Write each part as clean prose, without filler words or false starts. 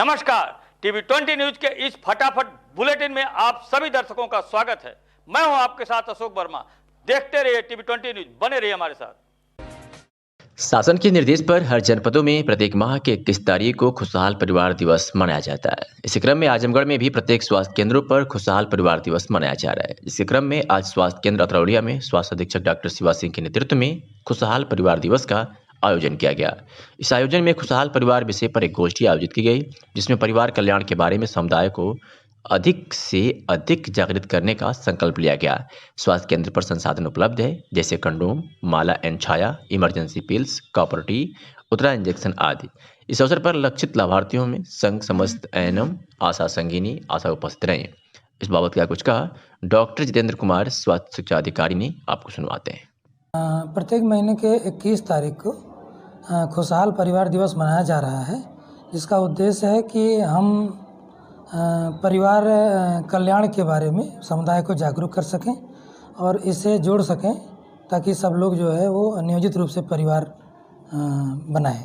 नमस्कार, TV 20 news के इस फटाफट बुलेटिन में आप सभी दर्शकों का स्वागत है। मैं हूं आपके साथ अशोक वर्मा। देखते रहिए टीवी 20 न्यूज, बने रहिए हमारे साथ। शासन के निर्देश पर हर जनपदों में प्रत्येक माह के 21 तारीख को खुशहाल परिवार दिवस मनाया जाता है। इसी क्रम में आजमगढ़ में भी प्रत्येक स्वास्थ्य केंद्रों पर खुशहाल परिवार दिवस मनाया जा रहा है। इसी क्रम में आज स्वास्थ्य केंद्र अतरौलिया में स्वास्थ्य अधीक्षक डॉक्टर शिवा सिंह के नेतृत्व में खुशहाल परिवार दिवस का आयोजन किया गया। इस आयोजन में खुशहाल परिवार विषय पर एक गोष्ठी आयोजित की गई, जिसमें परिवार कल्याण के बारे में समुदाय को अधिक से अधिक जागृत करने का संकल्प लिया गया। स्वास्थ्य केंद्र पर संसाधन उपलब्ध है, जैसे condom, Mala and Chhaya, emergency pills, copper T, उतरा इंजेक्शन आदि। इस अवसर पर लक्षित लाभार्थियों में संघ समस्त एएनएम, आशा संगिनी, आशा उपस्थित रहे। इस बाबत क्या कुछ कहा डॉक्टर जितेंद्र कुमार, स्वास्थ्य शिक्षा अधिकारी ने, आपको सुनवाते हैं। प्रत्येक महीने के 21 तारीख को खुशहाल परिवार दिवस मनाया जा रहा है, जिसका उद्देश्य है कि हम परिवार कल्याण के बारे में समुदाय को जागरूक कर सकें और इसे जोड़ सकें, ताकि सब लोग जो है वो नियोजित रूप से परिवार बनाएं।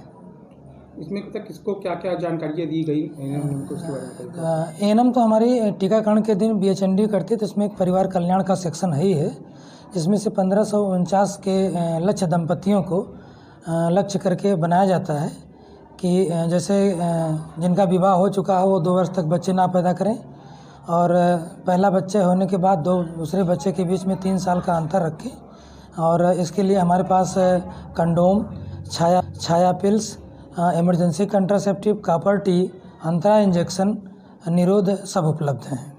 इसमें तक किसको क्या क्या जानकारियाँ दी गई उसके बारे में? एएनएम तो हमारी टीकाकरण के दिन बीएचएनडी करती है, तो इसमें एक परिवार कल्याण का सेक्शन है ही है, जिसमें से 1549 के लक्ष्य दंपतियों को लक्ष्य करके बनाया जाता है कि जैसे जिनका विवाह हो चुका हो वो 2 वर्ष तक बच्चे ना पैदा करें, और पहला बच्चे होने के बाद दूसरे बच्चे के बीच में 3 साल का अंतर रखें। और इसके लिए हमारे पास condom, Chhaya pills, emergency contraceptive, copper T, Antara injection, Nirodh सब उपलब्ध हैं।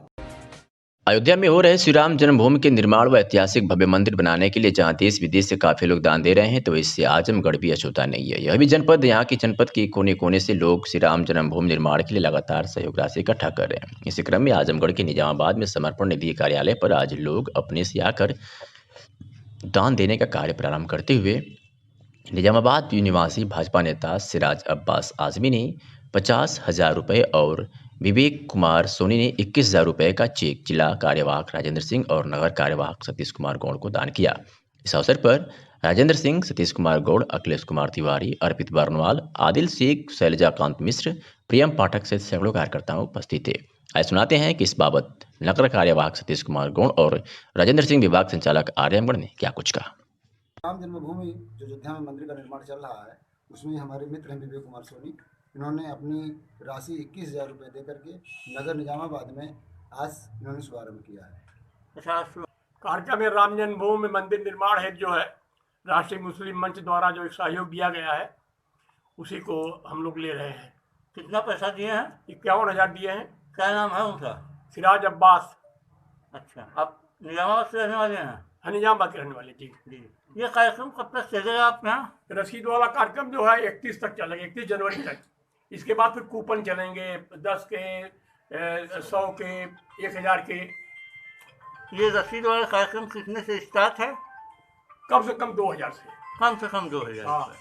अयोध्या में हो रहे श्री राम जन्मभूमि के निर्माण व ऐतिहासिक भव्य मंदिर बनाने के लिए जहां देश विदेश से काफी लोग दान दे रहे हैं, तो इससे आजमगढ़ भी अछूता नहीं है। यह भी जनपद, यहाँ की जनपद के कोने कोने से लोग श्री राम जन्मभूमि निर्माण के लिए लगातार सहयोग राशि इकट्ठा कर रहे हैं। इसी क्रम में आजमगढ़ के निजामाबाद में समर्पण निधि कार्यालय पर आज लोग अपने से आकर दान देने का कार्य प्रारंभ करते हुए निजामाबाद निवासी भाजपा नेता सिराज अब्बास आजमी ने 50,000 रुपये और विवेक कुमार सोनी ने 21,000 रुपये का चेक जिला कार्यवाहक राजेंद्र सिंह और नगर कार्यवाहक सतीश कुमार गौड़ को दान किया। इस अवसर पर राजेंद्र सिंह, सतीश कुमार गौड़, अखिलेश कुमार तिवारी, अर्पित बर्नवाल, आदिल शेख, शैलजा कांत मिश्र, प्रियम पाठक सहित सैकड़ों कार्यकर्ता उपस्थित थे। आइए सुनाते हैं कि इस बाबत नगर कार्यवाहक सतीश कुमार गौड़ और राजेंद्र सिंह विभाग संचालक आर्यमगढ़ ने क्या कुछ कहा। राम जन्मभूमि जो अयोध्या में मंदिर का निर्माण चल रहा है, उसमें हमारे मित्र हैं विवेक कुमार सोनी, इन्होंने अपनी राशि 21,000 रुपये दे करके नगर निजामाबाद में आज इन्होंने शुभारम्भ किया है। कार्यक्रम में राम जन्मभूमि मंदिर निर्माण हेतु जो है राष्ट्रीय मुस्लिम मंच द्वारा जो सहयोग दिया गया है, उसी को हम लोग ले रहे हैं। कितना पैसा दिए हैं? 51,000 दिए हैं। क्या नाम है उनका? सिराज अब्बास। अच्छा, आप निजामाबाद से रहने वाले हैं? हाँ, निजामाबाद के रहने वाले। जी। ये कार्यक्रम कब तक चलेगा आपके यहाँ? रसीद वाला कार्यक्रम जो है 31 तक चलेगा, 31 जनवरी तक। इसके बाद फिर कूपन चलेंगे 10 के, 100 के, 1,000 के। ये रसीद वाला कार्यक्रम कितने से स्टार्ट है? कम से कम 2,000 से। कम से कम 2,000। हाँ,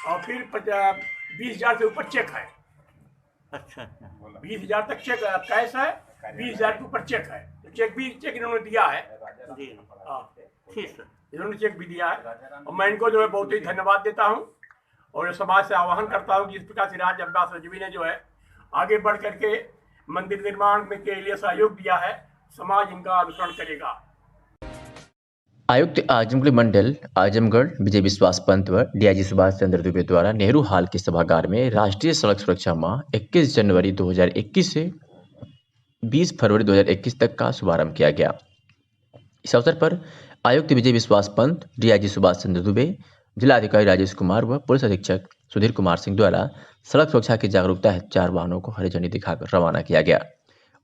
और फिर 20,000 से ऊपर चेक है। अच्छा, 20,000 तक चेक कैश है, 20,000 के ऊपर चेक है। चेक इन्होंने दिया है। जी हाँ, ठीक है, इन्होंने चेक भी दिया है, और मैं इनको जो है बहुत ही धन्यवाद देता हूँ और समाज से आह्वान करता हूँ कि जिस प्रकार सिराज अब्बास आजमी ने जो है आगे बढ़ करके मंदिर निर्माण में के लिए सहयोग दिया है, समाज इनका अनुसरण करेगा। आयुक्त आजमगढ़ मंडल आजमगढ़ विजय विश्वास पंत व डीआईजी सुभाष चंद्र दुबे द्वारा नेहरू हॉल के सभागार में राष्ट्रीय सड़क सुरक्षा माह 21 जनवरी 2021 से 20 फरवरी 2021 तक का शुभारंभ किया गया। इस अवसर पर आयुक्त विजय विश्वास पंत, डीआईजी सुभाष चंद्र दुबे, जिलाधिकारी राजेश कुमार व पुलिस अधीक्षक सुधीर कुमार सिंह द्वारा सड़क सुरक्षा की जागरूकता हेतु 4 वाहनों को हरी झंडी दिखाकर रवाना किया गया।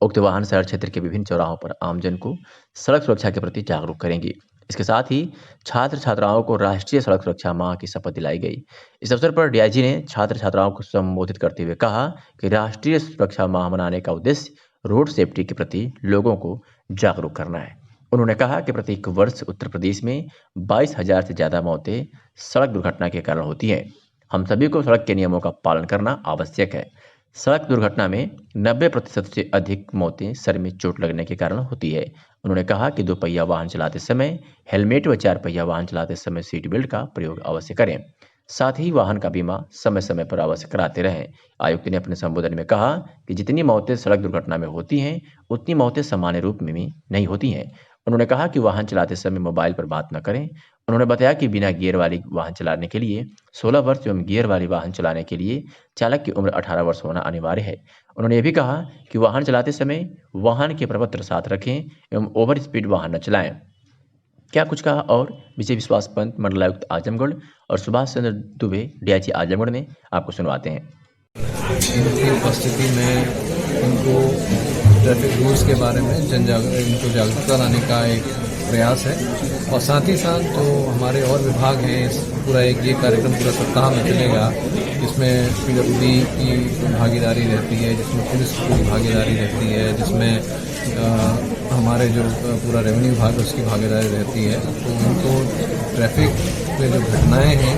उक्त वाहन शहर क्षेत्र के विभिन्न चौराहों पर आमजन को सड़क सुरक्षा के प्रति जागरूक करेंगी। इसके साथ ही छात्र छात्राओं को राष्ट्रीय सड़क सुरक्षा माह की शपथ दिलाई गई। इस अवसर पर डीआईजी ने छात्र छात्राओं को संबोधित करते हुए कहा कि राष्ट्रीय सुरक्षा माह मनाने का उद्देश्य रोड सेफ्टी के प्रति लोगों को जागरूक करना है। उन्होंने कहा कि प्रत्येक वर्ष उत्तर प्रदेश में 22,000 से ज़्यादा मौतें सड़क दुर्घटना के कारण होती हैं। हम सभी को सड़क के नियमों का पालन करना आवश्यक है। सड़क दुर्घटना में 90% से अधिक मौतें सर में चोट लगने के कारण होती है। उन्होंने कहा कि 2 पहिया वाहन चलाते समय हेलमेट व 4 पहिया वाहन चलाते समय सीट बेल्ट का प्रयोग अवश्य करें। साथ ही वाहन का बीमा समय समय पर अवश्य कराते रहें। आयुक्त ने अपने संबोधन में कहा कि जितनी मौतें सड़क दुर्घटना में होती हैं, उतनी मौतें सामान्य रूप में भी नहीं होती हैं। उन्होंने कहा कि वाहन चलाते समय मोबाइल पर बात न करें। उन्होंने बताया कि बिना गियर वाली वाहन चलाने के लिए 16 वर्ष एवं गियर वाली वाहन चलाने के लिए चालक की उम्र 18 वर्ष होना अनिवार्य है। उन्होंने ये भी कहा कि वाहन चलाते समय वाहन के प्रपत्र साथ रखें एवं ओवर स्पीड वाहन न चलाएं। क्या कुछ कहा और विजय विश्वास पंत, मंडलायुक्त आजमगढ़ और सुभाष चंद्र दुबे, डीआईजी आजमगढ़ ने, आपको सुनवाते हैं। इनकी उपस्थिति में उनको ट्रैफिक रूल्स के बारे में इनको जागरूकता लाने का एक प्रयास है और साथ ही साथ जो हमारे और विभाग हैं, पूरा एक ये कार्यक्रम पूरा सप्ताह में चलेगा। इसमें पीडब्ल्यूडी की भागीदारी रहती है, जिसमें पुलिस की भागीदारी रहती है, जिसमें हमारे जो पूरा रेवेन्यू विभाग है उसकी भागीदारी रहती है। तो उनको ट्रैफिक में जो घटनाएं हैं,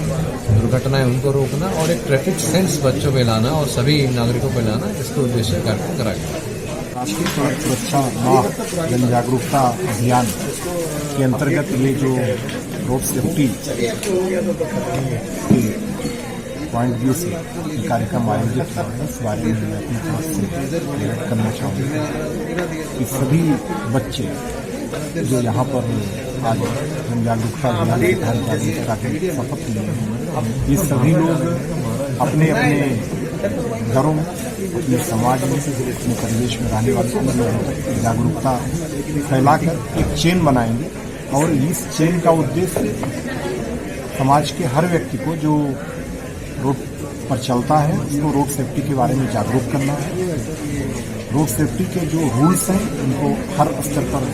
दुर्घटनाएं, उनको रोकना और एक ट्रैफिक सेंस बच्चों में लाना और सभी नागरिकों में लाना, इसके उद्देश्य कार्यक्रम कराया गया। राष्ट्रीय सड़क सुरक्षा माह जन जागरूकता अभियान के अंतर्गत ये जो रोड सेफ्टी पॉइंट व्यू से कार्यक्रम आयोजित हुआ है, इस बारे में मैं अपनी तरफ से करना चाहूँगा कि सभी बच्चे जो यहाँ पर आज जन जागरूकता अभियान के तहत जागरूकता के शपथ लिए हैं, ये सभी लोग अपने अपने घरों में, अपने समाज में, अपने परिवेश में रहने वाले लोगों तक जागरूकता फैलाकर एक चेन बनाएंगे और इस चेन का उद्देश्य समाज के हर व्यक्ति को जो रोड पर चलता है उसको रोड सेफ्टी के बारे में जागरूक करना है। रोड सेफ्टी के जो रूल्स हैं उनको हर स्तर पर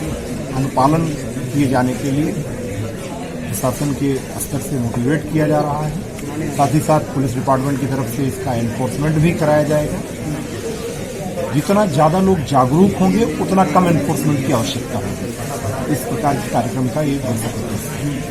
अनुपालन किए जाने के लिए प्रशासन के स्तर से मोटिवेट किया जा रहा है। साथ ही साथ पुलिस डिपार्टमेंट की तरफ से इसका एनफोर्समेंट भी कराया जाएगा। जितना ज़्यादा लोग जागरूक होंगे उतना कम एनफोर्समेंट की आवश्यकता होगी। इस प्रकार के कार्यक्रम का ये उद्देश्य है।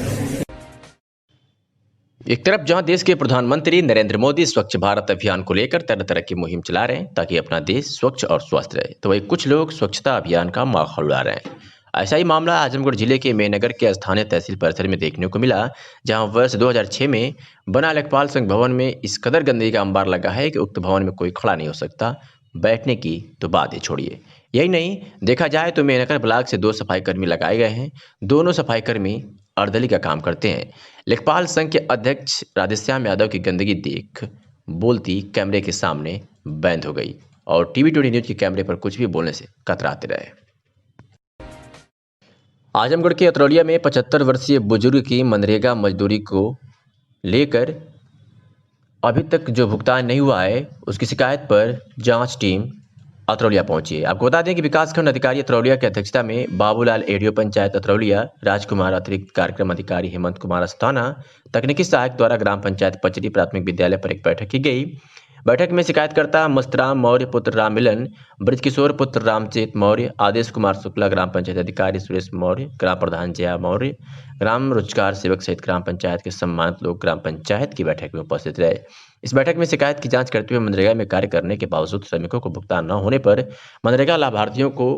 एक तरफ जहां देश के प्रधानमंत्री नरेंद्र मोदी स्वच्छ भारत अभियान को लेकर तरह तरह की मुहिम चला रहे हैं ताकि अपना देश स्वच्छ और स्वस्थ रहे, तो वही कुछ लोग स्वच्छता अभियान का माहौल उड़ा रहे हैं। ऐसा ही मामला आजमगढ़ जिले के मेनगर के स्थानीय तहसील परिसर में देखने को मिला, जहां वर्ष 2006 में बना लेखपाल संघ भवन में इस कदर गंदगी का अंबार लगा है कि उक्त भवन में कोई खड़ा नहीं हो सकता। बैठने की तो बात ही छोड़िए। यही नहीं, देखा जाए तो मेनगर ब्लॉक से 2 सफाई कर्मी लगाए गए हैं। दोनों सफाई कर्मी अर्दली का काम करते हैं। लेखपाल संघ के अध्यक्ष राधेश्याम यादव की गंदगी देख बोलती कैमरे के सामने बंद हो गई और टीवी 20 न्यूज के कैमरे पर कुछ भी बोलने से कतराते रहे। आजमगढ़ के अतरौलिया में 75 वर्षीय बुजुर्ग की मनरेगा मजदूरी को लेकर अभी तक जो भुगतान नहीं हुआ है, उसकी शिकायत पर जांच टीम अतरौलिया पहुंची है। आपको बता दें कि विकासखंड अधिकारी अतरौलिया की अध्यक्षता में बाबूलाल एडीओ पंचायत अतरौलिया, राजकुमार अतिरिक्त कार्यक्रम अधिकारी हेमंत कुमार अस्थाना, तकनीकी सहायक द्वारा ग्राम पंचायत पचरी प्राथमिक विद्यालय पर एक बैठक की गई। बैठक में शिकायतकर्ता मस्तराम मौर्य पुत्र राम मिलन, ब्रजकिशोर पुत्र रामचेत मौर्य, आदेश कुमार शुक्ला, ग्राम पंचायत अधिकारी सुरेश मौर्य, ग्राम प्रधान जया मौर्य, ग्राम रोजगार सेवक सहित ग्राम पंचायत के सम्मानित लोग ग्राम पंचायत की बैठक में उपस्थित रहे। इस बैठक में शिकायत की जांच करते हुए मनरेगा में कार्य करने के बावजूद श्रमिकों को भुगतान न होने पर मनरेगा लाभार्थियों को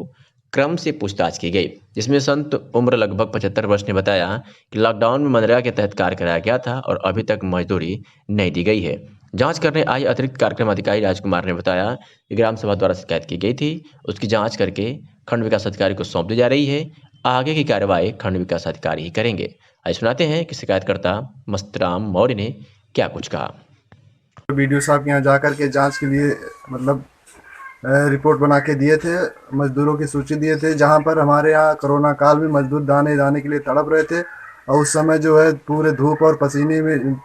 क्रम से पूछताछ की गई, जिसमें संत उम्र लगभग 75 वर्ष ने बताया कि लॉकडाउन में मनरेगा के तहत कार्य कराया गया था और अभी तक मजदूरी नहीं दी गई है। जांच करने आई अतिरिक्त कार्यक्रम अधिकारी राजकुमार ने बताया कि ग्राम सभा द्वारा शिकायत की गई थी, उसकी जांच करके खंड विकास अधिकारी को सौंप दी जा रही है। आगे की कार्रवाई खंड विकास अधिकारी ही करेंगे। आइए सुनाते हैं कि शिकायतकर्ता मस्तराम मौर्य ने क्या कुछ कहा। बीडीओ साहब के यहाँ जा कर के जाँच के लिए मतलब रिपोर्ट बना के दिए थे, मजदूरों की सूची दिए थे, जहाँ पर हमारे यहाँ कोरोना काल में मजदूर दाने के लिए तड़प रहे थे और उस समय जो है पूरे धूप और पसीने में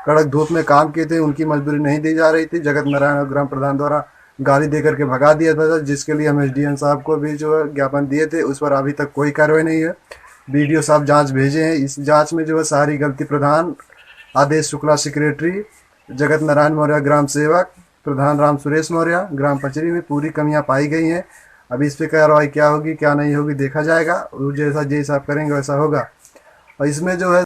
कड़क धूप में काम किए थे, उनकी मजदूरी नहीं दी जा रही थी। जगत नारायण ग्राम प्रधान द्वारा गाली दे करके भगा दिया था, जिसके लिए हम एसडीएम साहब को भी जो है ज्ञापन दिए थे, उस पर अभी तक कोई कार्रवाई नहीं है। बीडीओ साहब जाँच भेजे हैं। इस जाँच में जो है सारी गलती प्रधान आदेश शुक्ला सेक्रेटरी, जगत नारायण मौर्य ग्राम सेवक, प्रधान राम सुरेश मौर्य ग्राम पचरी में पूरी कमियां पाई गई हैं। अभी इस पर कार्रवाई क्या होगी क्या नहीं होगी देखा जाएगा, जैसा जैसा आप करेंगे वैसा होगा। और इसमें जो है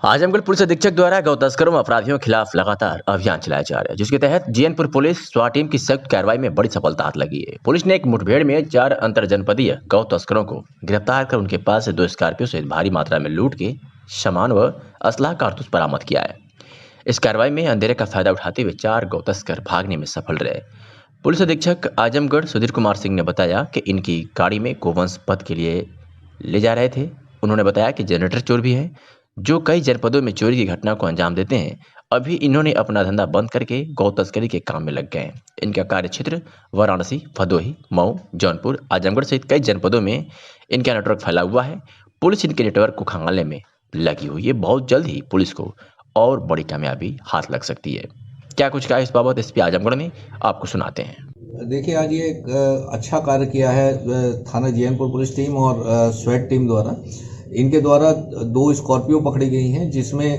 आजमगढ़ पुलिस अधीक्षक द्वारा गौ तस्करों व अपराधियों के खिलाफ लगातार अभियान चलाया जा रहा है, जिसके तहत जीएनपुर पुलिस स्वाट टीम की संयुक्त कार्रवाई में बड़ी सफलता हाथ लगी है। पुलिस ने एक मुठभेड़ में 4 अंतरजनपदीय गौ तस्करों को गिरफ्तार कर उनके पास से 2 स्कॉर्पियो से भारी मात्रा में लूट के सामान व असलाह कारतूस बरामद किया है। इस कार्रवाई में अंधेरे का फायदा उठाते हुए 4 गौ तस्कर भागने में सफल रहे। पुलिस अधीक्षक आजमगढ़ सुधीर कुमार सिंह ने बताया कि इनकी गाड़ी में गोवंश पद के लिए ले जा रहे थे। उन्होंने बताया कि जनरेटर चोर भी है जो कई जनपदों में चोरी की घटना को अंजाम देते हैं। अभी इन्होंने अपना धंधा बंद करके गौ तस्करी के काम में लग गए हैं। इनका कार्य क्षेत्र वाराणसी, भदोही, मऊ, जौनपुर, आजमगढ़ सहित कई जनपदों में इनका नेटवर्क फैला हुआ है। पुलिस इनके नेटवर्क को खंगालने में लगी हुई है। बहुत जल्द ही पुलिस को और बड़ी कामयाबी हाथ लग सकती है। क्या कुछ कहा इस बाबत एसपी आजमगढ़ में, आपको सुनाते हैं। देखिए, आज ये एक अच्छा कार्य किया है थाना जैनपुर पुलिस टीम और स्वेट टीम द्वारा। इनके द्वारा 2 स्कॉर्पियो पकड़ी गई हैं जिसमें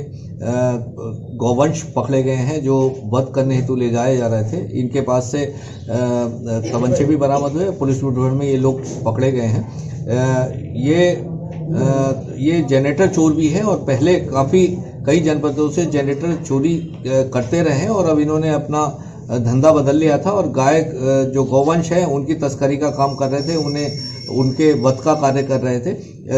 गौवंश पकड़े गए हैं जो वध करने हेतु ले जाए जा रहे थे। इनके पास से तमंचे भी बरामद हुए। पुलिस मुठभेड़ में ये लोग पकड़े गए हैं। ये जनरेटर चोर भी है और पहले कई जनपदों से जनरेटर चोरी करते रहे हैं और अब इन्होंने अपना धंधा बदल लिया था और गाय जो गौवंश है उनकी तस्करी का काम कर रहे थे, उनके वध का कार्य कर रहे थे।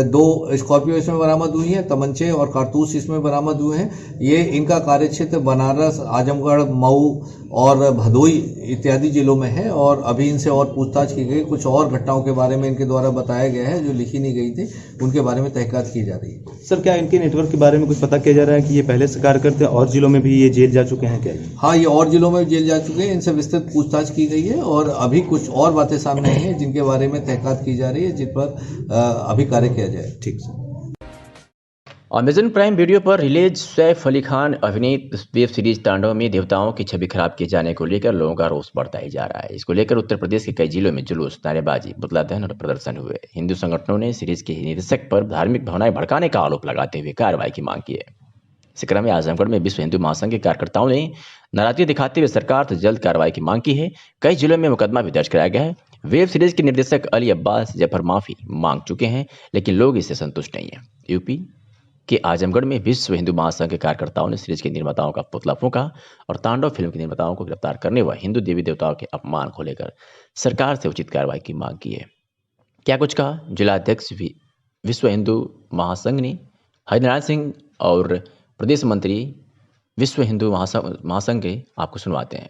2 स्कॉर्पियो इसमें बरामद हुई हैं, तमंचे और कारतूस इसमें बरामद हुए हैं। ये इनका कार्यक्षेत्र बनारस, आजमगढ़, मऊ और भदोही इत्यादि जिलों में है और अभी इनसे और पूछताछ की गई। कुछ और घटनाओं के बारे में इनके द्वारा बताया गया है जो लिखी नहीं गई थी, उनके बारे में तहकीकात की जा रही है। सर, क्या इनके नेटवर्क के बारे में कुछ पता किया जा रहा है कि ये पहले से कार्य करते हैं और जिलों में भी ये जेल जा चुके हैं क्या? हाँ, ये और जिलों में जेल जा चुके हैं। इनसे विस्तृत पूछताछ की गई है और अभी कुछ और बातें सामने आई हैं जिनके बारे में तहकीकात की जा रही है, जिन पर अभी कार्य किया जाए। ठीक सर। अमेजन प्राइम वीडियो पर रिलीज सैफ अली खान अभिनीत वेब सीरीज तांडव में देवताओं की छवि खराब किए जाने को लेकर लोगों का रोष बढ़ता ही जा रहा है। इसको लेकर उत्तर प्रदेश के कई जिलों में जुलूस, नारेबाजी, पुतला दहन और प्रदर्शन हुए। हिंदू संगठनों ने सीरीज के निर्देशक पर धार्मिक भावनाएं भड़काने का आरोप लगाते हुए कार्रवाई की मांग की है। इस क्रम में आजमगढ़ में विश्व हिंदू महासंघ के कार्यकर्ताओं ने नाराजगी दिखाते हुए सरकार से जल्द कार्रवाई की मांग की है। कई जिलों में मुकदमा भी दर्ज कराया गया है। वेब सीरीज के निर्देशक अली अब्बास जफर माफी मांग चुके हैं, लेकिन लोग इससे संतुष्ट नहीं है। यूपी के आजमगढ़ में विश्व हिंदू महासंघ के कार्यकर्ताओं ने सीरीज के निर्माताओं का पुतला फूंका और तांडव फिल्म के निर्माताओं को गिरफ्तार करने व हिंदू देवी देवताओं के अपमान को लेकर सरकार से उचित कार्रवाई की मांग की है। क्या कुछ कहा जिलाध्यक्ष विश्व हिंदू महासंघ ने? हरिनारायण सिंह और प्रदेश मंत्री विश्व हिंदू महासंघ के आपको सुनवाते हैं।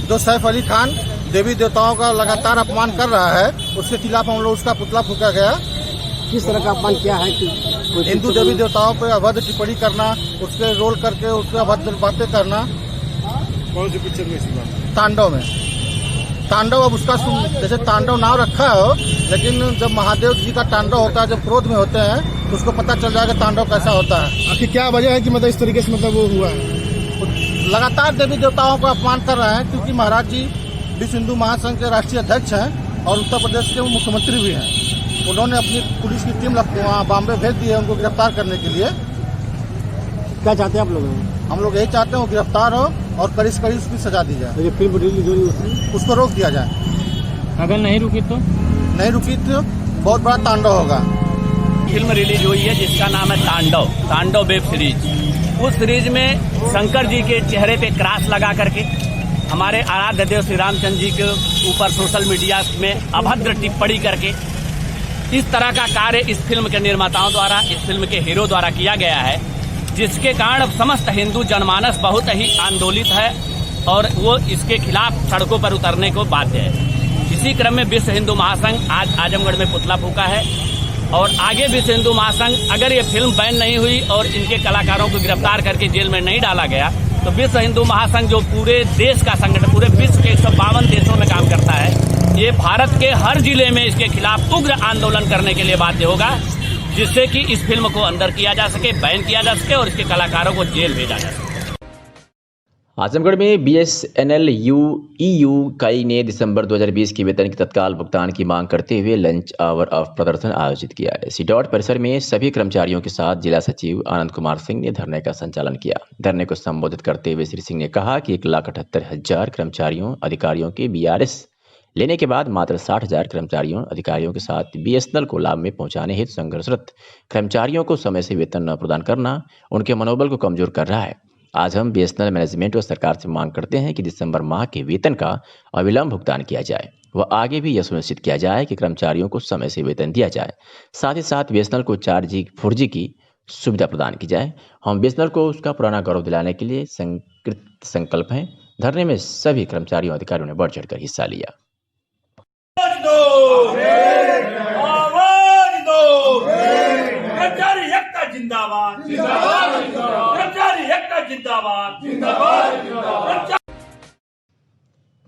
जो सैफ अली खान देवी देवताओं का लगातार अपमान कर रहा है, उसके खिलाफ हम लोग उसका पुतला फूंका गया। किस तरह का अपमान किया है कि हिंदू देवी देवताओं पर अभद्र टिप्पणी करना, उसके रोल करके उसके अभद्र बातें करना। कौन सी पिक्चर में? तांडव में। तांडव अब उसका जैसे तांडव नाम रखा हो, लेकिन जब महादेव जी का तांडव होता है, जब क्रोध में होते हैं तो उसको पता चल जाएगा तांडव कैसा होता है। आखिर क्या वजह है कि मतलब इस तरीके से मतलब वो हुआ है? लगातार देवी देवताओं का अपमान कर रहे हैं, क्योंकि महाराज जी विश्व हिंदू महासंघ के राष्ट्रीय अध्यक्ष हैं और उत्तर प्रदेश के मुख्यमंत्री भी हैं। उन्होंने अपनी पुलिस की टीम वहाँ बॉम्बे भेज दी है उनको गिरफ्तार करने के लिए। क्या चाहते हैं आप लोग? हम लोग यही चाहते हैं वो गिरफ्तार हो और कड़ी से कड़ी उसकी सजा दी जाए। फिल्म रिलीज हो रही उसको रोक दिया जाए। अगर नहीं रुकी तो बहुत बड़ा तांडव होगा। फिल्म रिलीज हुई है जिसका नाम है तांडव वेब सीरीज। उस सीरीज में शंकर जी के चेहरे पे क्रॉस लगा करके हमारे आराध्य देव श्री रामचंद्र जी के ऊपर सोशल मीडिया में अभद्र टिप्पणी करके इस तरह का कार्य इस फिल्म के निर्माताओं द्वारा, इस फिल्म के हीरो द्वारा किया गया है, जिसके कारण समस्त हिंदू जनमानस बहुत ही आंदोलित है और वो इसके खिलाफ सड़कों पर उतरने को बाध्य है। इसी क्रम में विश्व हिंदू महासंघ आज आजमगढ़ में पुतला फूंका है और आगे विश्व हिंदू महासंघ अगर ये फिल्म बैन नहीं हुई और इनके कलाकारों को गिरफ्तार करके जेल में नहीं डाला गया तो विश्व हिंदू महासंघ जो पूरे देश का संगठन, पूरे विश्व के 152 देशों में काम करता है, ये भारत के हर जिले में इसके खिलाफ उग्र आंदोलन करने के लिए बाध्य होगा, जिससे कि इस फिल्म को अंदर किया जा सके, बैन किया जा सके और इसके कलाकारों को जेल भेजा जा सके। आजमगढ़ में BSNL EU इकाई ने दिसंबर 2020 के वेतन के तत्काल भुगतान की मांग करते हुए लंच आवर ऑफ प्रदर्शन आयोजित किया है। सीडॉट परिसर में सभी कर्मचारियों के साथ जिला सचिव आनंद कुमार सिंह ने धरने का संचालन किया। धरने को संबोधित करते हुए श्री सिंह ने कहा कि 1,78,000 कर्मचारियों अधिकारियों के BRS लेने के बाद मात्र 60,000 कर्मचारियों अधिकारियों के साथ BSNL को लाभ में पहुंचाने हेतु संघर्षरत कर्मचारियों को समय से वेतन न प्रदान करना उनके मनोबल को कमजोर कर रहा है। आज हम BSNL मैनेजमेंट और सरकार से मांग करते हैं कि दिसंबर माह के वेतन का अविलंब भुगतान किया जाए व आगे भी यह सुनिश्चित किया जाए कि कर्मचारियों को समय से वेतन दिया जाए। साथ ही साथ BSNL को 4G 4G की सुविधा प्रदान की जाए। हम बीएसएनएल को उसका पुराना गौरव दिलाने के लिए संकल्प हैं। धरने में सभी कर्मचारियों अधिकारियों ने बढ़ चढ़कर हिस्सा लिया। कर्मचारी एकता जिंदाबाद, कर्मचारी एकता जिंदाबाद, जिंदाबाद।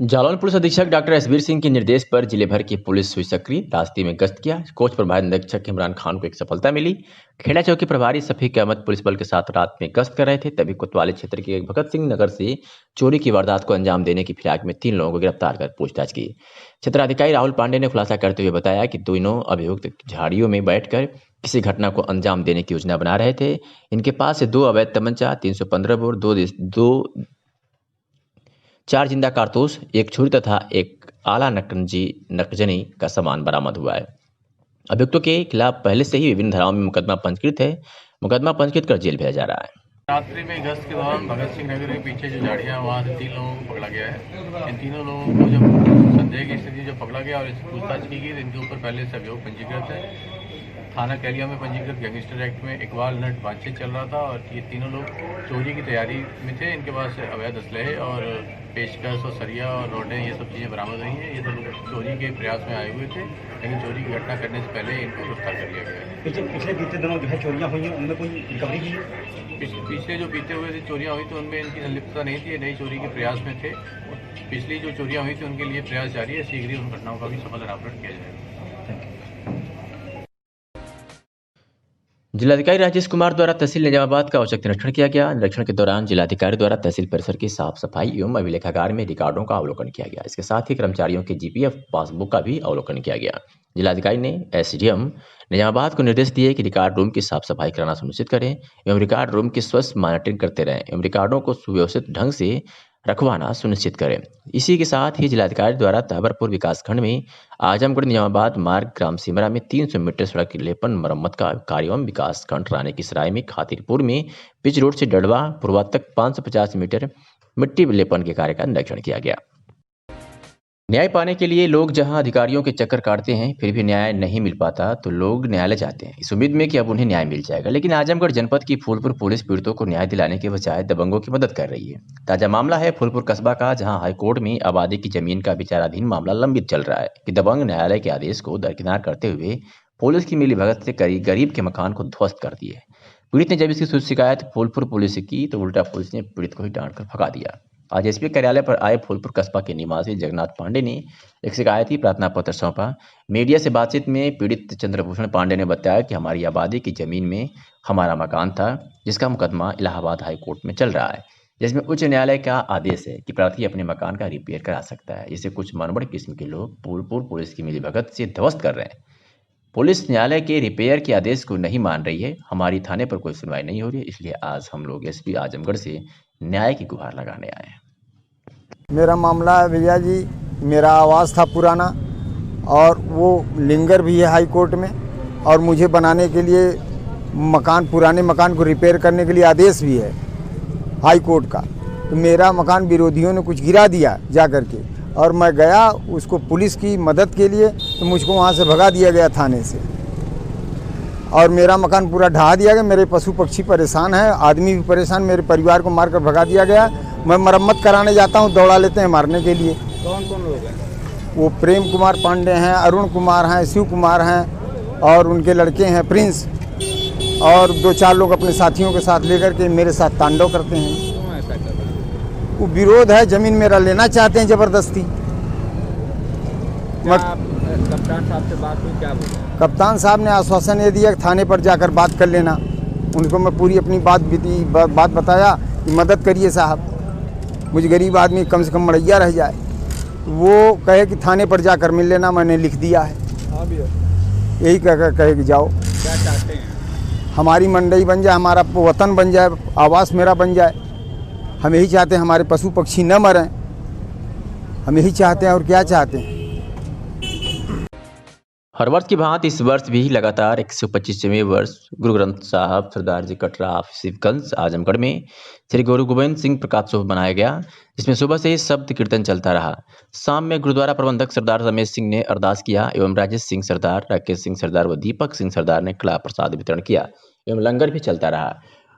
जालौन पुलिस अधीक्षक डॉक्टर एसबीर सिंह के निर्देश पर जिले भर की पुलिस हुई सक्रिय। रास्ते में गश्त किया। कोच प्रभारी निरीक्षक इमरान खान को एक सफलता मिली। खेड़ा चौकी प्रभारी शफीक अहमद पुलिस बल के साथ रात में गश्त कर रहे थे, तभी कोतवाली क्षेत्र के भगत सिंह नगर से चोरी की वारदात को अंजाम देने की फिराक में 3 लोगों को गिरफ्तार कर पूछताछ की। क्षेत्राधिकारी राहुल पांडे ने खुलासा करते हुए बताया कि दोनों अभियुक्त झाड़ियों में बैठकर किसी घटना को अंजाम देने की योजना बना रहे थे। इनके पास से 2 अवैध तमंचा, 315 बोर, 4 जिंदा कारतूस, 1 छुरी तथा 1 आला नकजनी का सामान बरामद हुआ है। अभियुक्तों के खिलाफ पहले से ही विभिन्न धाराओं में मुकदमा पंजीकृत है। मुकदमा पंजीकृत कर जेल भेजा जा रहा है। रात्रि में गश्त के दौरान भगत सिंह नगर के पीछे जो झाड़ियाँ, वहाँ से 3 लोगों को पकड़ा गया है। इन तीनों लोगों को जब संदेह की स्थिति जो पकड़ा गया और इसकी पूछताछ की गई तो इनके ऊपर पहले से अभियोग पंजीकृत है। थाना कैलिया में पंजीकृत गैंगस्टर एक्ट में इकबाल नट बांचे चल रहा था और ये तीनों लोग चोरी की तैयारी में थे। इनके पास अवैध असलहे और पेचकस और सरिया और रोडें ये सब चीज़ें बरामद हुई हैं। ये सब लोग चोरी के प्रयास में आए हुए थे, लेकिन चोरी की घटना करने से पहले इनको गिरफ्तार कर लिया गया है। पिछले बीते दिनों जो है चोरियाँ हुई हैं, उनमें कोई रिकवरी की है? पिछले जो बीते हुए थे चोरियाँ हुई तो उनमें इनकी संलिप्तता नहीं थी, नई चोरी के प्रयास में थे। पिछली जो चोरियाँ हुई थी उनके लिए प्रयास जारी है। शीघ्र ही उन घटनाओं का भी सफल निराकरण किया जाएगा। जिलाधिकारी राजेश कुमार द्वारा तहसील निजामाबाद का औचक निरीक्षण किया गया। निरीक्षण के दौरान जिलाधिकारी द्वारा तहसील परिसर की साफ सफाई एवं अभिलेखागार में रिकॉर्डों का अवलोकन किया गया। इसके साथ ही कर्मचारियों के जीपीएफ पासबुक का भी अवलोकन किया गया। जिलाधिकारी ने एसडीएम निजामाबाद को निर्देश दिए कि रिकॉर्ड रूम की साफ सफाई कराना सुनिश्चित करें एवं रिकॉर्ड रूम की स्वस्थ मॉनिटरिंग करते रहें एवं रिकॉर्डों को सुव्यवस्थित ढंग से रखवाना सुनिश्चित करें। इसी के साथ ही जिलाधिकारी द्वारा तहबरपुर विकासखंड में आजमगढ़ निजामाबाद मार्ग ग्राम सिमरा में 300 मीटर सड़क की लेपन मरम्मत का कार्य एवं विकासखंड रानी की सराय में खातिरपुर में पिच रोड से डड़वा पुरवा तक 550 मीटर मिट्टी लेपन के कार्य का निरीक्षण किया गया। न्याय पाने के लिए लोग जहां अधिकारियों के चक्कर काटते हैं, फिर भी न्याय नहीं मिल पाता तो लोग न्यायालय जाते हैं इस उम्मीद में कि अब उन्हें न्याय मिल जाएगा। लेकिन आजमगढ़ जनपद की फूलपुर पुलिस पीड़ितों को न्याय दिलाने के बजाय दबंगों की मदद कर रही है। ताजा मामला है फूलपुर कस्बा का, जहां हाईकोर्ट में आबादी की जमीन का विचाराधीन मामला लंबित चल रहा है कि दबंग न्यायालय के आदेश को दरकिनार करते हुए पुलिस की मिलीभगत से गरीब के मकान को ध्वस्त कर दिए। पीड़ित ने जब इसकी शिकायत फूलपुर पुलिस से की तो उल्टा पुलिस ने पीड़ित को ही डांट कर भगा दिया। आज एसपी कार्यालय पर आए फूलपुर कस्बा के निवासी जगन्नाथ पांडे ने एक शिकायती प्रार्थना पत्र सौंपा। मीडिया से बातचीत में पीड़ित चंद्रभूषण पांडे ने बताया कि हमारी आबादी की जमीन में हमारा मकान था, जिसका मुकदमा इलाहाबाद हाई कोर्ट में चल रहा है, जिसमें उच्च न्यायालय का आदेश है कि प्रार्थी अपने मकान का रिपेयर करा सकता है, जिसे कुछ मनबड़ किस्म के लोग फूलपुर पुलिस की मिलीभगत से ध्वस्त कर रहे हैं। पुलिस न्यायालय के रिपेयर के आदेश को नहीं मान रही है। हमारी थाने पर कोई सुनवाई नहीं हो रही है, इसलिए आज हम लोग एसपी आजमगढ़ से न्याय की गुहार लगाने आए हैं। मेरा मामला है भैया जी, मेरा आवास था पुराना और वो लिंगर भी है हाई कोर्ट में, और मुझे बनाने के लिए मकान, पुराने मकान को रिपेयर करने के लिए आदेश भी है हाई कोर्ट का। तो मेरा मकान विरोधियों ने कुछ गिरा दिया जा कर के, और मैं गया उसको पुलिस की मदद के लिए, तो मुझको वहाँ से भगा दिया गया थाने से, और मेरा मकान पूरा ढहा दिया गया। मेरे पशु पक्षी परेशान हैं, आदमी भी परेशान, मेरे परिवार को मारकर भगा दिया गया। मैं मरम्मत कराने जाता हूँ, दौड़ा लेते हैं मारने के लिए। कौन कौन लोग हैं? वो प्रेम कुमार पांडे हैं, अरुण कुमार हैं, शिव कुमार हैं, और उनके लड़के हैं प्रिंस, और 2-4 लोग अपने साथियों के साथ लेकर के मेरे साथ तांडव करते हैं। क्यों ऐसा कर रहे हैं? वो विरोध है, जमीन मेरा लेना चाहते हैं ज़बरदस्ती। कप्तान साहब से बात हुई, क्या बोले? कप्तान साहब ने आश्वासन ये दिया कि थाने पर जाकर बात कर लेना। उनको मैं पूरी अपनी बात बताया कि मदद करिए साहब, मुझे गरीब आदमी कम से कम मड़ैया रह जाए। वो कहे कि थाने पर जाकर मिल लेना, मैंने लिख दिया है। यही कहे कि जाओ। क्या चाहते हैं? हमारी मंडई बन जाए, हमारा वतन बन जाए, आवास मेरा बन जाए। हम यही चाहते हैं, हमारे पशु पक्षी न मरें, हम यही चाहते हैं। और क्या चाहते हैं? हर वर्ष की भांति इस वर्ष भी लगातार 125वें वर्ष गुरु ग्रंथ साहब सरदार जी कटरा सिवगंज आजमगढ़ में श्री गुरु गोविंद सिंह प्रकाशोत्सव मनाया गया, जिसमें सुबह से ही शब्द कीर्तन चलता रहा। शाम में गुरुद्वारा प्रबंधक सरदार रमेश सिंह ने अरदास किया एवं राजेश सिंह सरदार, राकेश सिंह सरदार व दीपक सिंह सरदार ने कला प्रसाद वितरण किया एवं लंगर भी चलता रहा।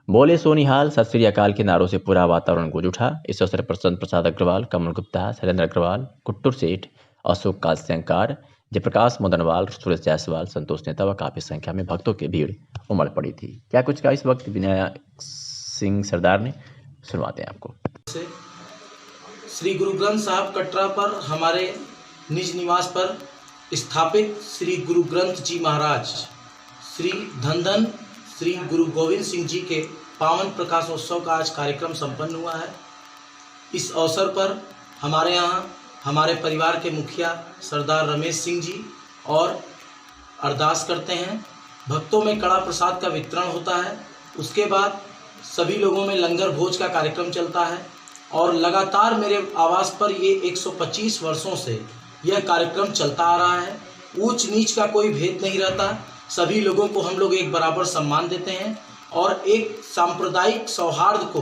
बोले सोनिहाल, सत श्री अकाल के नारों से पूरा वातावरण गूंज उठा। इस अवसर पर संत प्रसाद अग्रवाल, कमल गुप्ता, शैलेंद्र अग्रवाल, कुट्टूर सेठ, अशोक कालशंकर, जयप्रकाश मोदनवाल, सुरेश जायसवाल, संतोष नेता व काफी संख्या में भक्तों की भीड़ उमड़ पड़ी थी। क्या कुछ कहा इस वक्त विनय सिंह सरदार ने, सुनवाते हैं आपको। श्री गुरु ग्रंथ साहब कटरा पर हमारे निज निवास पर स्थापित श्री गुरु ग्रंथ जी महाराज श्री धन श्री गुरु गोविंद सिंह जी के पावन प्रकाशोत्सव का आज कार्यक्रम संपन्न हुआ है। इस अवसर पर हमारे यहाँ हमारे परिवार के मुखिया सरदार रमेश सिंह जी और अरदास करते हैं। भक्तों में कड़ा प्रसाद का वितरण होता है। उसके बाद सभी लोगों में लंगर भोज का कार्यक्रम चलता है और लगातार मेरे आवास पर ये 125 वर्षों से यह कार्यक्रम चलता आ रहा है। ऊंच नीच का कोई भेद नहीं रहता, सभी लोगों को हम लोग एक बराबर सम्मान देते हैं और एक सांप्रदायिक सौहार्द को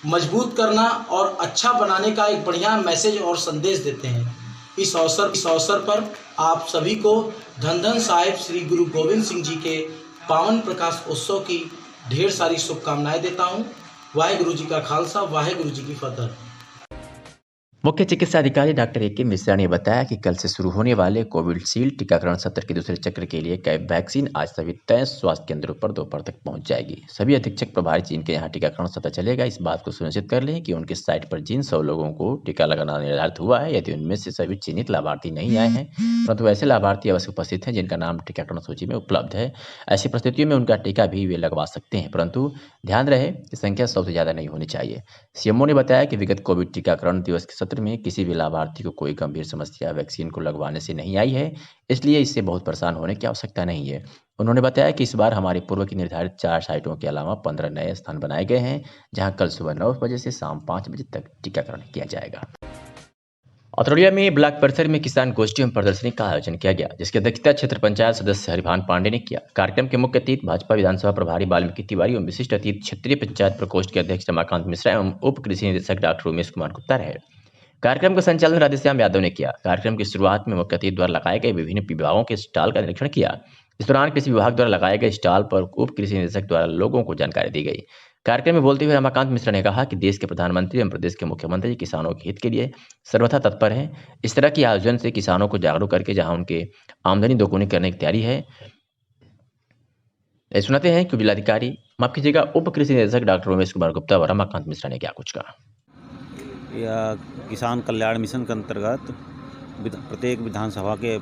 मजबूत करना और अच्छा बनाने का एक बढ़िया मैसेज और संदेश देते हैं। इस अवसर पर आप सभी को धन साहिब श्री गुरु गोविंद सिंह जी के पावन प्रकाश उत्सव की ढेर सारी शुभकामनाएं देता हूँ। वाहेगुरु जी का खालसा, वाहेगुरु जी की फतेह। मुख्य चिकित्सा अधिकारी डॉक्टर ए.के. मिश्रा ने बताया कि कल से शुरू होने वाले कोविशील्ड टीकाकरण सत्र के दूसरे चक्र के लिए कैब वैक्सीन आज सभी 23 स्वास्थ्य केंद्रों पर दोपहर तक पहुंच जाएगी। सभी अधीक्षक प्रभारी जिनके यहां टीकाकरण सत्र चलेगा इस बात को सुनिश्चित कर लें कि उनकी साइट पर जिन 100 लोगों को टीका लगाना निर्धारित हुआ है, यदि उनमें से सभी चिन्हित लाभार्थी नहीं आए हैं, परंतु ऐसे लाभार्थी अवश्य उपस्थित हैं जिनका नाम टीकाकरण सूची में उपलब्ध है। ऐसी परिस्थितियों में उनका टीका भी वे लगवा सकते हैं, परंतु ध्यान रहे कि संख्या 100 से ज़्यादा नहीं होनी चाहिए। सीएमओ ने बताया कि विगत कोविड टीकाकरण दिवस के सत्र में किसी भी लाभार्थी को कोई गंभीर समस्या वैक्सीन को लगवाने से नहीं आई है, इसलिए इससे बहुत परेशान होने की आवश्यकता नहीं है। उन्होंने बताया कि इस बार हमारी पूर्व की निर्धारित 4 साइटों के अलावा 15 नए स्थान बनाए गए हैं, जहां कल सुबह 9 बजे से शाम 5 बजे तक टीकाकरण किया जाएगा। अतरौलिया में ब्लॉक परिसर में किसान गोष्ठी एवं प्रदर्शनी का आयोजन किया गया, जिसकी अध्यक्षता क्षेत्र पंचायत सदस्य हरिभान पांडे ने किया। कार्यक्रम के मुख्य अतिथि भाजपा विधानसभा प्रभारी वाल्मीकि तिवारी एवं विशिष्ट अतिथि क्षेत्रीय पंचायत प्रकोष्ठ के अध्यक्ष रमाकांत मिश्रा एवं उप कृषि निदेशक डॉक्टर उमेश कुमार गुप्ता रहे। कार्यक्रम का संचालन राधेश्याम यादव ने किया। कार्यक्रम की शुरुआत में मुख्य अतिथि द्वारा लगाए गए विभिन्न विभागों के स्टॉल का निरीक्षण किया। इस दौरान कृषि विभाग द्वारा लगाए गए स्टॉल पर उप कृषि निदेशक द्वारा लोगों को जानकारी दी गई। कार्यक्रम में बोलते हुए रमाकांत मिश्रा ने कहा कि देश के प्रधानमंत्री एवं प्रदेश के मुख्यमंत्री किसानों के हित के लिए सर्वथा तत्पर हैं। इस तरह के आयोजन से किसानों को जागरूक करके जहां उनके आमदनी दोगुनी करने की तैयारी है। सुनाते हैं कि जिलाधिकारी माफ कीजिएगा उप कृषि निदेशक डॉक्टर उमेश कुमार गुप्ता व रमाकांत मिश्रा ने क्या कुछ कहा। या किसान कल्याण मिशन के अंतर्गत प्रत्येक विधानसभा के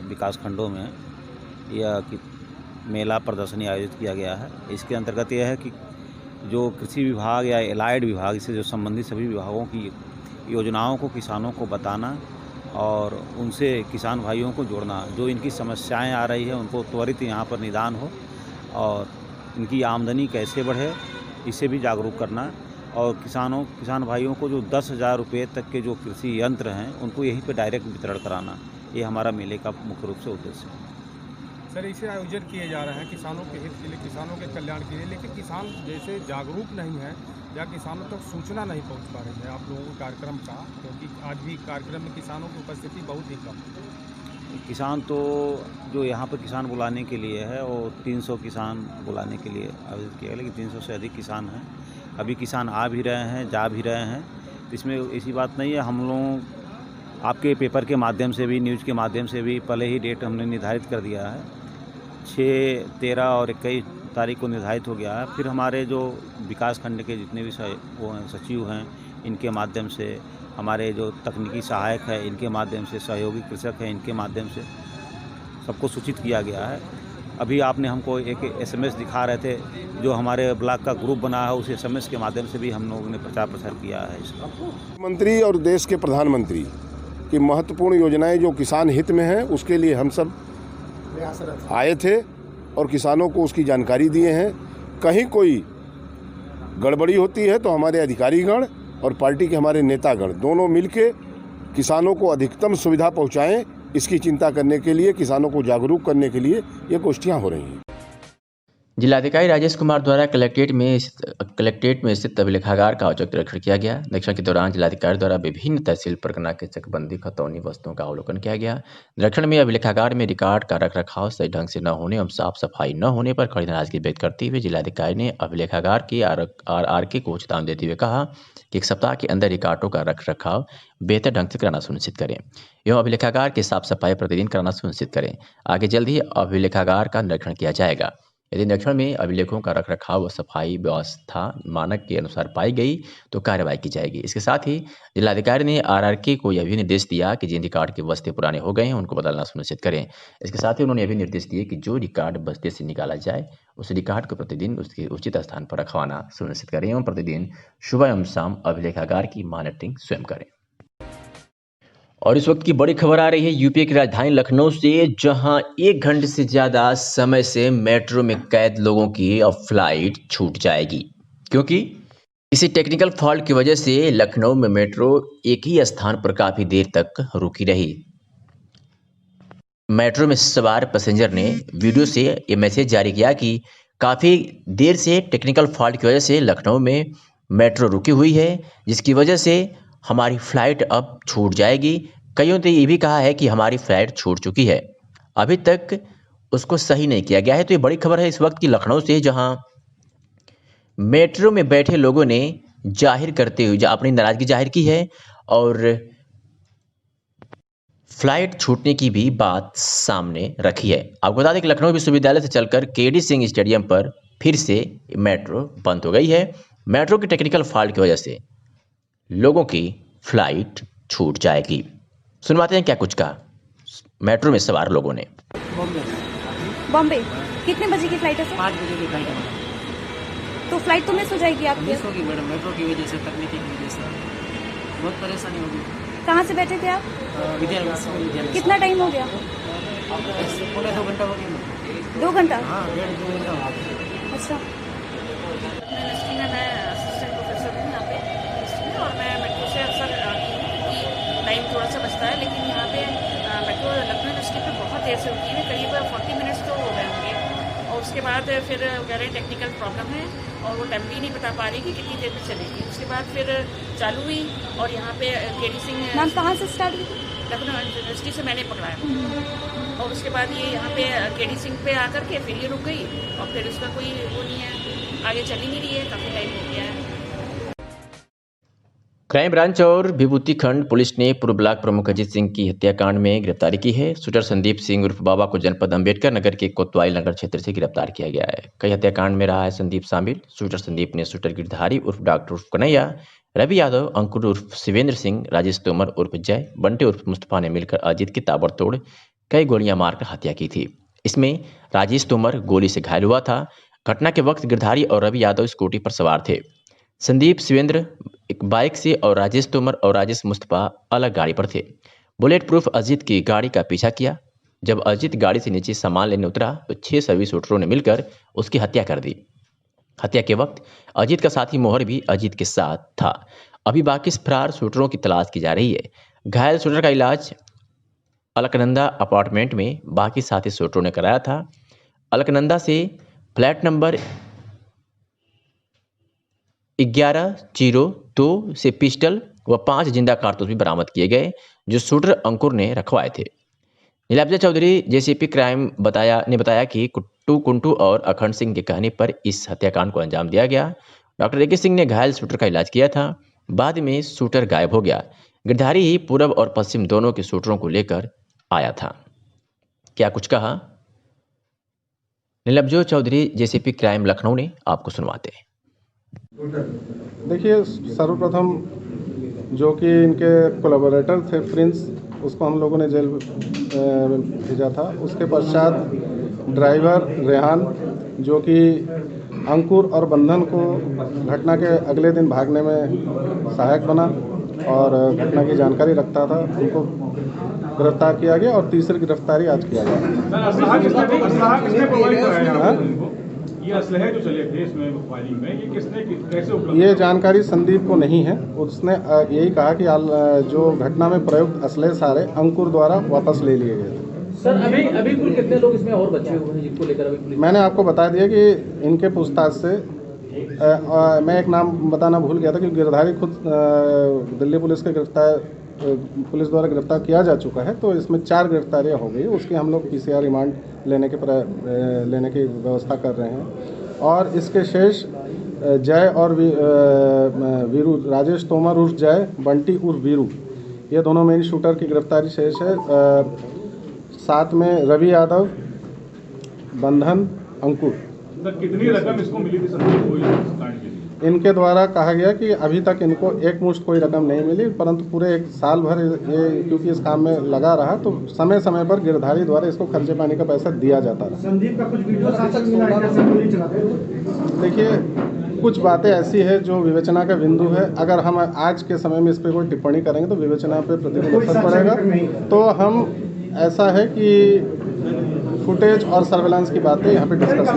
विकास खंडों में यह मेला प्रदर्शनी आयोजित किया गया है। इसके अंतर्गत यह है कि जो कृषि विभाग या एलाइड विभाग से जो संबंधित सभी विभागों की योजनाओं को किसानों को बताना और उनसे किसान भाइयों को जोड़ना, जो इनकी समस्याएं आ रही है उनको त्वरित यहाँ पर निदान हो और इनकी आमदनी कैसे बढ़े इसे भी जागरूक करना और किसान भाइयों को जो 10,000 रुपये तक के जो कृषि यंत्र हैं उनको यहीं पे डायरेक्ट वितरण कराना, ये हमारा मेले का मुख्य रूप से उद्देश्य है। सर, इसे आयोजन किए जा रहे हैं किसानों के हित के लिए, किसानों के कल्याण के लिए, लेकिन किसान जैसे जागरूक नहीं है या किसानों तक सूचना नहीं पहुंच पा रही है आप लोगों के कार्यक्रम का, क्योंकि आज भी कार्यक्रम में किसानों की उपस्थिति बहुत ही कम है। किसान तो जो यहाँ पर किसान बुलाने के लिए है वो 300 किसान बुलाने के लिए आयोजित किया गया, लेकिन 300 से अधिक किसान हैं। अभी किसान आ भी रहे हैं, जा भी रहे हैं। इसमें ऐसी बात नहीं है, हम लोग आपके पेपर के माध्यम से भी, न्यूज़ के माध्यम से भी पहले ही डेट हमने निर्धारित कर दिया है। 6, 13 और 21 तारीख को निर्धारित हो गया है। फिर हमारे जो विकास खंड के जितने भी वो हैं सचिव हैं, इनके माध्यम से, हमारे जो तकनीकी सहायक है इनके माध्यम से, सहयोगी कृषक हैं इनके माध्यम से सबको सूचित किया गया है। अभी आपने हमको एक SMS दिखा रहे थे, जो हमारे ब्लॉक का ग्रुप बना है, उस SMS के माध्यम से भी हम लोगों ने प्रचार प्रसार किया है इसका। मंत्री और देश के प्रधानमंत्री की महत्वपूर्ण योजनाएं जो किसान हित में हैं उसके लिए हम सब आए थे और किसानों को उसकी जानकारी दिए हैं। कहीं कोई गड़बड़ी होती है तो हमारे अधिकारीगण और पार्टी के हमारे नेतागण दोनों मिलके किसानों को अधिकतम सुविधा पहुंचाएं, इसकी चिंता करने के लिए, किसानों को जागरूक करने के लिए ये गोष्ठियां हो रही हैं। जिलाधिकारी राजेश कुमार द्वारा कलेक्ट्रेट में स्थित अभिलेखागार का औचक निरीक्षण किया गया। निरीक्षण के दौरान जिलाधिकारी द्वारा विभिन्न तहसील परगना के चकबंदी खतौनी वस्तुओं का अवलोकन किया गया। निरीक्षण में अभिलेखागार में रिकॉर्ड का रखरखाव सही ढंग से न होने एवं साफ सफाई न होने पर कड़ी नाराजगी व्यक्त करते हुए जिलाधिकारी ने अभिलेखागार के RRK को चेतावनी देते हुए कहा कि 1 सप्ताह के अंदर रिकॉर्डों का रखरखाव बेहतर ढंग से कराना सुनिश्चित करें एवं अभिलेखागार की साफ सफाई प्रतिदिन कराना सुनिश्चित करें। आगे जल्द ही अभिलेखागार का निरीक्षण किया जाएगा। यदि निरीक्षण में अभिलेखों का रखरखाव व सफाई व्यवस्था मानक के अनुसार पाई गई तो कार्रवाई की जाएगी। इसके साथ ही जिलाधिकारी ने RRK को यह भी निर्देश दिया कि जिन रिकॉर्ड के बस्ते पुराने हो गए हैं उनको बदलना सुनिश्चित करें। इसके साथ ही उन्होंने यह भी निर्देश दिए कि जो रिकॉर्ड बस्ते से निकाला जाए उस रिकॉर्ड को प्रतिदिन उसके उचित स्थान पर रखवाना सुनिश्चित करें एवं प्रतिदिन सुबह एवं शाम अभिलेखागार की मॉनिटरिंग स्वयं करें। और इस वक्त की बड़ी खबर आ रही है यूपी की राजधानी लखनऊ से, जहां 1 घंटे से ज़्यादा समय से मेट्रो में कैद लोगों की अब फ्लाइट छूट जाएगी, क्योंकि किसी टेक्निकल फॉल्ट की वजह से लखनऊ में मेट्रो एक ही स्थान पर काफ़ी देर तक रुकी रही। मेट्रो में सवार पैसेंजर ने वीडियो से ये मैसेज जारी किया कि काफ़ी देर से टेक्निकल फॉल्ट की वजह से लखनऊ में मेट्रो रुकी हुई है, जिसकी वजह से हमारी फ़्लाइट अब छूट जाएगी। कईयों ने ये भी कहा है कि हमारी फ़्लाइट छूट चुकी है, अभी तक उसको सही नहीं किया गया है। तो ये बड़ी खबर है इस वक्त की लखनऊ से, जहां मेट्रो में बैठे लोगों ने जाहिर करते हुए अपनी नाराज़गी जाहिर की है और फ्लाइट छूटने की भी बात सामने रखी है। आपको बता दें कि लखनऊ विश्वविद्यालय से चलकर KD सिंह स्टेडियम पर फिर से मेट्रो बंद हो गई है। मेट्रो की टेक्निकल फॉल्ट की वजह से लोगों की फ्लाइट छूट जाएगी। सुनवाते हैं क्या कुछ कहा मेट्रो में सवार लोगों ने। बॉम्बे कितने बजे की फ्लाइट है सर? 5 बजे की फ्लाइट है। तो फ्लाइट तो मिस हो जाएगी आपकी? मिस होगी मैडम, मेट्रो की वजह से, तकनीकी की वजह से बहुत परेशानी होगी। कहाँ से बैठे थे आप? विद्यालय। कितना टाइम हो गया? पौने 2 घंटा हो गया। 2 घंटा? हाँ, 1.5-2 घंटा हो गया। अच्छा। मैं असिस्टेंट प्रोफेसर हूँ यहाँ पे और मैं मेट्रो से अक्सर टाइम थोड़ा सा बचता है, लेकिन यहाँ पे मेट्रो लखनऊ यूनिवर्सिटी पे बहुत देर से होती है, करीब 40 मिनट्स तो हो गए होंगे। और उसके बाद फिर कह रहे टेक्निकल प्रॉब्लम है और वो टाइम भी नहीं बता पा रही कि कितनी देर में चलेगी। उसके बाद फिर चालू हुई और यहाँ पे KD सिंह। मैम कहाँ से स्टार्ट हुई? लखनऊ यूनिवर्सिटी से मैंने पकड़ाया और उसके बाद ये यहाँ पे KD सिंह पे आकर के फिर ये रुक गई और फिर उसका कोई वो नहीं है, आगे चल ही नहीं रही है, काफ़ी टाइम हो गया है। क्राइम ब्रांच और विभूति खंड पुलिस ने पूर्व ब्लॉक प्रमुख अजीत सिंह की हत्याकांड में गिरफ्तारी की है। शूटर संदीप सिंह उर्फ बाबा को जनपद अंबेडकर नगर के कोतवाली नगर क्षेत्र से गिरफ्तार किया गया है। कई हत्याकांड में रहा है संदीप शामिल। शूटर संदीप ने शूटर गिरधारी उर्फ डॉक्टर उर्फ कन्हैया, रवि यादव, अंकुर उर्फ शिवेंद्र सिंह, राजेश तोमर उर्फ जय, बंटे उर्फ मुस्तफा ने मिलकर अजीत की ताबड़तोड़ कई गोलियां मारकर हत्या की थी। इसमें राजेश तोमर गोली से घायल हुआ था। घटना के वक्त गिरधारी और रवि यादव स्कूटी पर सवार थे। संदीप शिवेंद्र एक बाइक से और राजेश तोमर और राजेश मुस्तफा अलग गाड़ी पर थे। बुलेट प्रूफ अजीत की गाड़ी का पीछा किया। जब अजीत गाड़ी से नीचे सामान लेने उतरा तो 6 सभी शूटरों ने मिलकर उसकी हत्या कर दी। हत्या के वक्त अजीत का साथी मोहर भी अजीत के साथ था। अभी बाकी फरार शूटरों की तलाश की जा रही है। घायल शूटर का इलाज अलकनंदा अपार्टमेंट में बाकी साथी शूटरों ने कराया था। अलकनंदा से फ्लैट नंबर 1102 से पिस्टल व 5 जिंदा कारतूस भी बरामद किए गए, जो शूटर अंकुर ने रखवाए थे। नीलाब्जा चौधरी JCP क्राइम ने बताया कि कुंटू और अखंड सिंह के कहने पर इस हत्याकांड को अंजाम दिया गया। डॉक्टर AK सिंह ने घायल शूटर का इलाज किया था। बाद में शूटर गायब हो गया। गिरधारी ही पूर्व और पश्चिम दोनों के शूटरों को लेकर आया था। क्या कुछ कहा नीलाब्जा चौधरी JCP क्राइम लखनऊ ने, आपको सुनवाते हैं। देखिए, सर्वप्रथम जो कि इनके कोलैबोरेटर थे प्रिंस, उसको हम लोगों ने जेल भेजा था। उसके पश्चात ड्राइवर रेहान, जो कि अंकुर और बंधन को घटना के अगले दिन भागने में सहायक बना और घटना की जानकारी रखता था, उनको गिरफ्तार किया गया और तीसरी गिरफ्तारी आज किया गया। ये असलहे जो चले थे इसमें फायरिंग में, ये किसने कैसे उपलब्ध? ये जानकारी संदीप को नहीं है। उसने यही कहा कि जो घटना में प्रयुक्त असलहे सारे अंकुर द्वारा वापस ले लिए गए थे। सर अभी कुल कितने लोग इसमें और बचे हुए हैं जिनको लेकर अभी पुलिस? मैंने आपको बता दिया कि इनके पूछताछ से मैं एक नाम बताना भूल गया था कि गिरधारी खुद दिल्ली पुलिस के पुलिस द्वारा गिरफ्तार किया जा चुका है, तो इसमें 4 गिरफ्तारियां हो गई। उसकी हम लोग PCR रिमांड लेने की व्यवस्था कर रहे हैं। और इसके शेष जय और वीरू, राजेश तोमर उर्फ जय, बंटी उर्फ वीरू, ये दोनों मेन शूटर की गिरफ्तारी शेष है। साथ में रवि यादव, बंधन, अंकुर। कितनी रकम इसको मिली थी सर? इनके द्वारा कहा गया कि अभी तक इनको एक मुश्त कोई रकम नहीं मिली, परंतु पूरे 1 साल भर ये क्योंकि इस काम में लगा रहा तो समय समय पर गिरधारी द्वारा इसको खर्चे पानी का पैसा दिया जाता रहा। संदीप का कुछ वीडियो देखिए, कुछ बातें ऐसी है जो विवेचना का बिंदु है। अगर हम आज के समय में इस पर कोई टिप्पणी करेंगे तो विवेचना पे प्रतिकूल असर पड़ेगा। तो हम ऐसा है कि फुटेज और सर्वेलेंस की बातें यहाँ पे डिस्कस